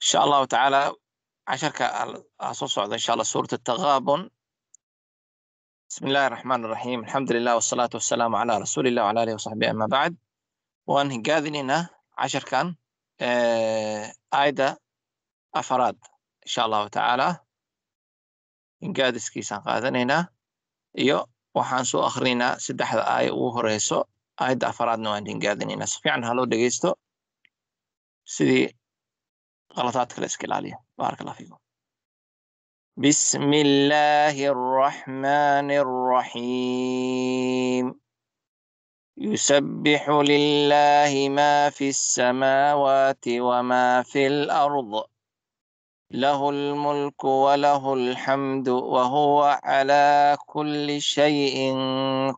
شاء الله تعالى عشرka soo socda insha Allah suurat التغابن. بسم الله الرحمن الرحيم. الحمد لله والصلاة والسلام على رسول الله وعلى آله وصحبه أما بعد. waan higaadinayna casharkan aayadda afaraad insha allahu tacaala higaadiskiisaan qaadanaynaa iyo waxaan soo akhrinaynaa saddexda aaya ugu horeyso aayadda afaraadna waan higaadinaynaa si fiican haloo dhegeysto sidii qaladaadka la iska ilaaliyo. بارك الله فيكم. بسم الله الرحمن الرحيم. يسبح لله ما في السماوات وما في الأرض له الملك وله الحمد وهو على كل شيء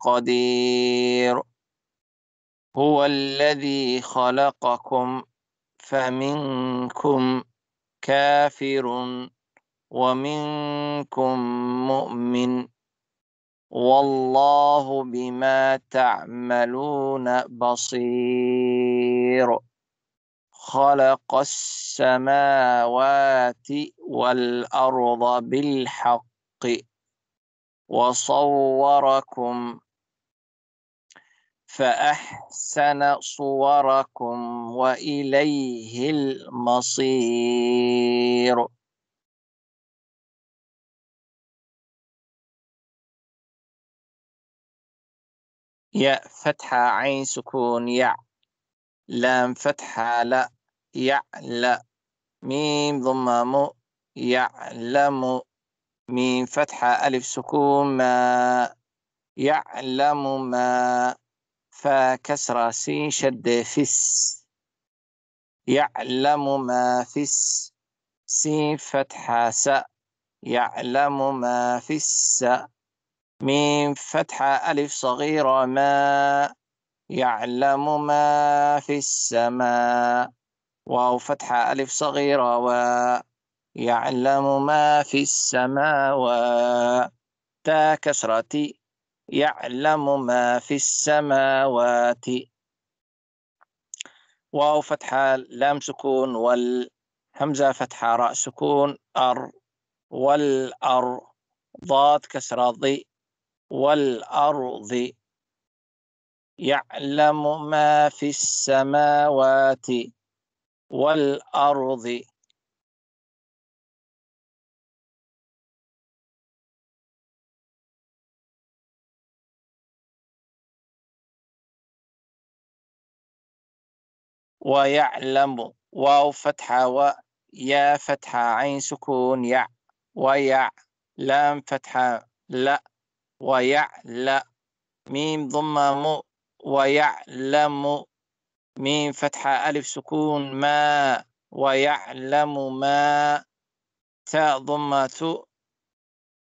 قدير. هو الذي خلقكم فمنكم كافر ومنكم مؤمن والله بما تعملون بصير. خلق السماوات والأرض بالحق وصوركم فأحسن صوركم وإليه المصير. يا فتحة عين سكون يع، لام فتحة لا يعلى، ميم ضمة مو يعلم، ميم فتحة ألف سكون ما يعلم ما، فا كسرة سين شد فس يعلم ما فس، سين فتحة س يعلم ما في الس، ميم فتحة ألف صغيرة ما يعلم ما في السماء، واو فتحة ألف صغيرة و يعلم ما في السماوات، تا كسرة يعلم ما في السماوات، واو فتحة لام سكون والهمزة فتحة راء سكون أر والأر، ضاد كسرة ضي والأرض، يعلم ما في السماوات والأرض. ويعلم واو فتحة و يا فتحة عين سكون يع ويع، لام فتحة لا ويعلى، ميم ضمة مو ويعلم، ميم فتحة ألف سكون ما ويعلم ما، تاء ضمة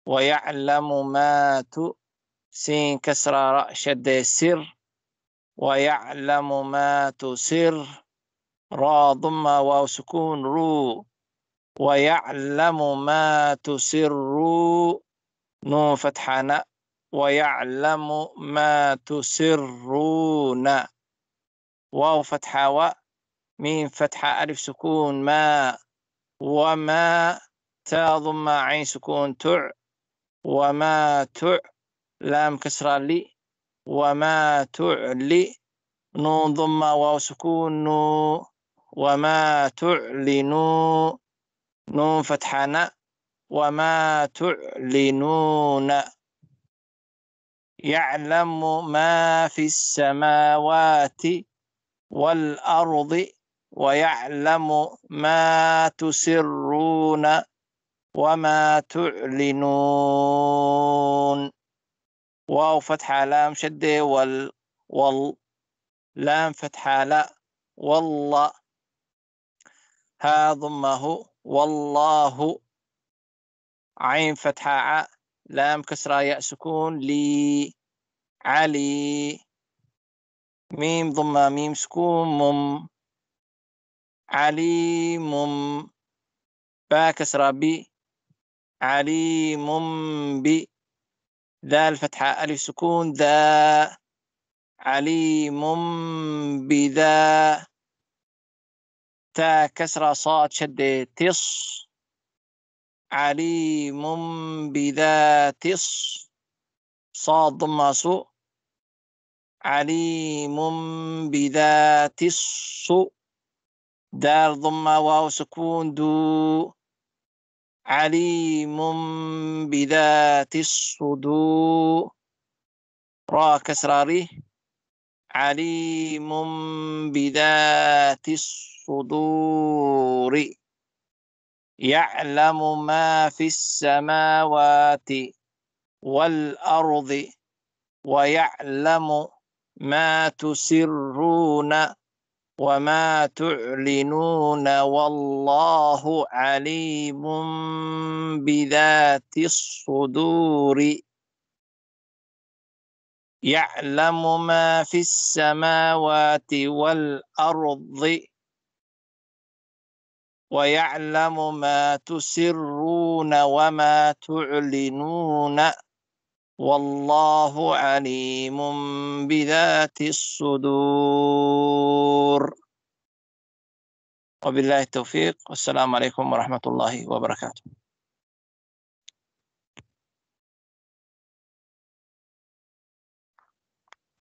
ويعلم ما سين كسرة راء شد سر ويعلم ما تسر، را ضمة واو سكون رو ويعلم ما تسر، نون فتحة ن ويعلم ما تسرون، واو فتحة و ميم فتحة ألف سكون ما وما، تاء ضمة عين سكون تع وما تع، لام كسرة لي وما تعلي، نون ضمة واو سكون نو وما تعلنوا، نون فتحة ن وما تعلنون. يعلم ما في السماوات والأرض ويعلم ما تسرون وما تعلنون، واو فتحة لام شدة وال لام فتحة لا والله، ها ضمه والله، عين فتحة ع لام كسرة ياء سكون لي علي، ميم ضمة ميم سكون مم عليم، با كسرة بي عليم بي، ذال فتحة ألف سكون ذا عليم بذا، تاء كسرة صاد شدة تص. عليم بذات صاد ضمة سوء. عليم بذات دال ضمة واو سكون دو. عليم بذات الصدور. را كسرة ري. عليم بذات الصدور. يعلم ما في السماوات والأرض ويعلم ما تسرون وما تعلنون والله عليم بذات الصدور. يعلم ما في السماوات والأرض ويعلم ما تسرون وما تعلنون والله عليم بذات الصدور. وبالله التوفيق، والسلام عليكم ورحمة الله وبركاته.